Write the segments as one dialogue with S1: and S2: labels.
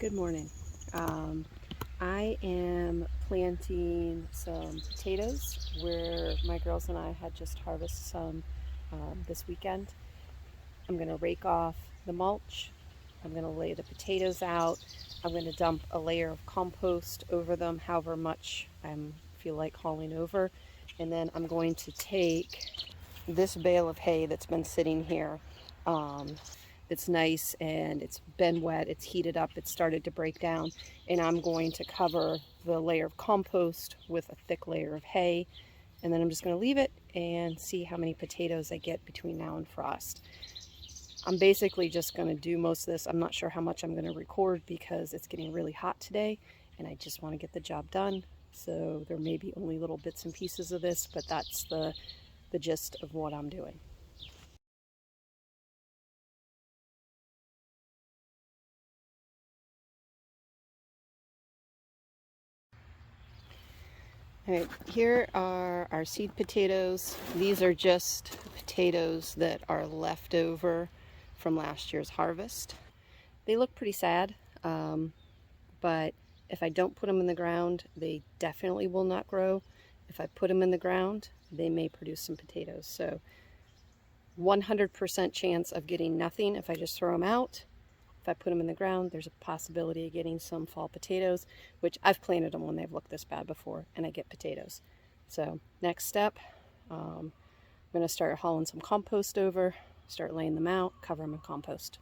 S1: Good morning. I am planting some potatoes where my girls and I had just harvested some this weekend. I'm going to rake off the mulch. I'm going to lay the potatoes out. I'm going to dump a layer of compost over them, however much I feel like hauling over. And then I'm going to take this bale of hay that's been sitting here. It's nice and it's been wet, it's heated up, it's started to break down, and I'm going to cover the layer of compost with a thick layer of hay, and then I'm just going to leave it and see how many potatoes I get between now and frost. I'm basically just going to do most of this. I'm not sure how much I'm going to record because it's getting really hot today and I just want to get the job done, so there may be only little bits and pieces of this, but that's the gist of what I'm doing. All right, here are our seed potatoes. These are just potatoes that are left over from last year's harvest. They look pretty sad, but if I don't put them in the ground, they definitely will not grow. If I put them in the ground, they may produce some potatoes. So 100% chance of getting nothing if I just throw them out. If I put them in the ground, there's a possibility of getting some fall potatoes, which I've planted them when they've looked this bad before, and I get potatoes. So next step, I'm going to start hauling some compost over, start laying them out, cover them in compost.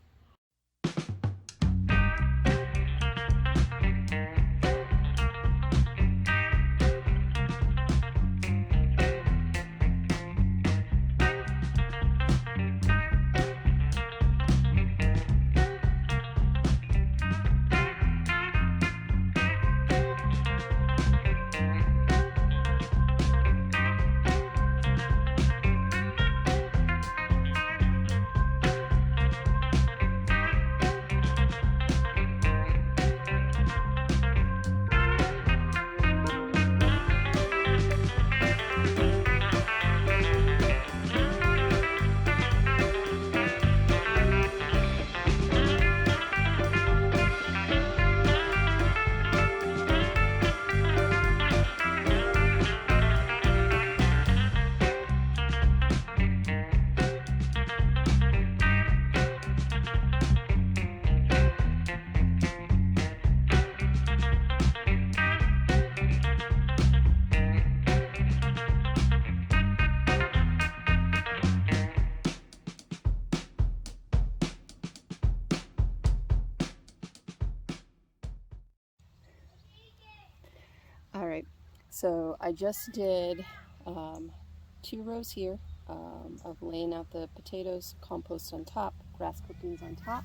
S1: All right, so I just did 2 rows here of laying out the potatoes, compost on top, grass clippings on top.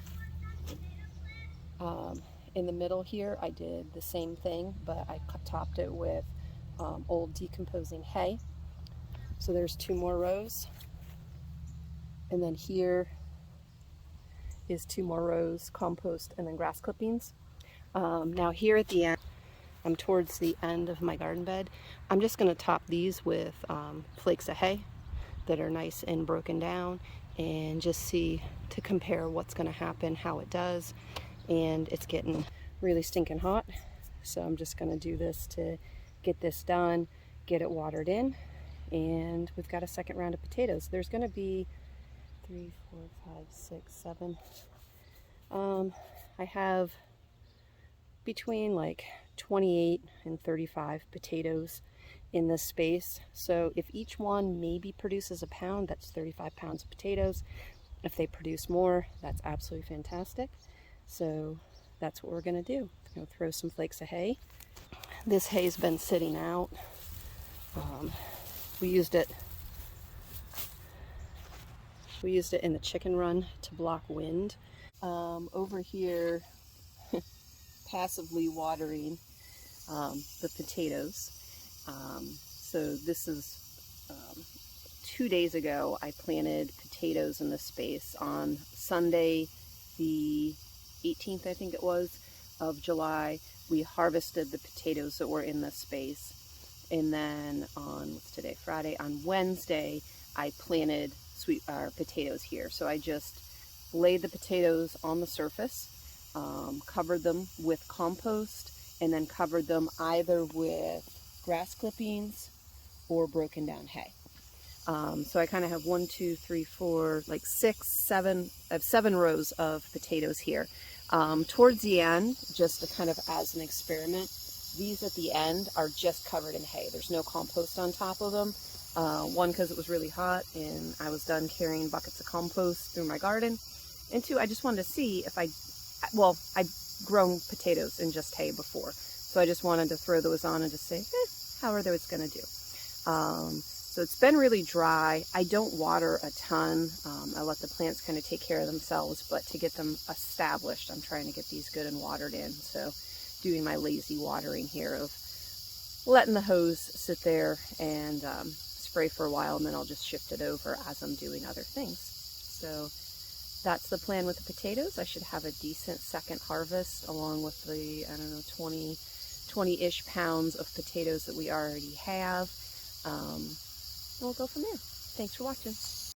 S1: In the middle here, I did the same thing, but I topped it with old decomposing hay. So there's 2 more rows. And then here is 2 more rows, compost and then grass clippings. Now here at the end, I'm towards the end of my garden bed. I'm just going to top these with flakes of hay that are nice and broken down, and just see to compare what's going to happen, how it does. And it's getting really stinking hot, so I'm just going to do this to get this done, get it watered in, and we've got a second round of potatoes. There's going to be 3, 4, 5, 6, 7. I have between like 28 and 35 potatoes in this space. So if each one maybe produces a pound, that's 35 pounds of potatoes. If they produce more, that's absolutely fantastic. So that's what we're going to do. I'm going to throw some flakes of hay. This hay's been sitting out. We used it in the chicken run to block wind. Over here, passively watering the potatoes. So this is 2 days ago. I planted potatoes in this space on Sunday, the 18th, I think it was, of July. We harvested the potatoes that were in this space, and then on, what's today, Friday, on Wednesday, I planted potatoes here. So I just laid the potatoes on the surface, covered them with compost, and then covered them either with grass clippings or broken down hay. So I kind of have 1, 2, 3, 4, like 6, 7, I have 7 rows of potatoes here. Towards the end, just to kind of as an experiment, these at the end are just covered in hay. There's no compost on top of them. One, because it was really hot and I was done carrying buckets of compost through my garden. And 2, I just wanted to see if I'd grown potatoes in just hay before. So I just wanted to throw those on and just say, how are those going to do? So it's been really dry. I don't water a ton. I let the plants kind of take care of themselves, but to get them established, I'm trying to get these good and watered in. So doing my lazy watering here of letting the hose sit there and spray for a while, and then I'll just shift it over as I'm doing other things. So that's the plan with the potatoes. I should have a decent second harvest along with the, 20-ish pounds of potatoes that we already have. And we'll go from there. Thanks for watching.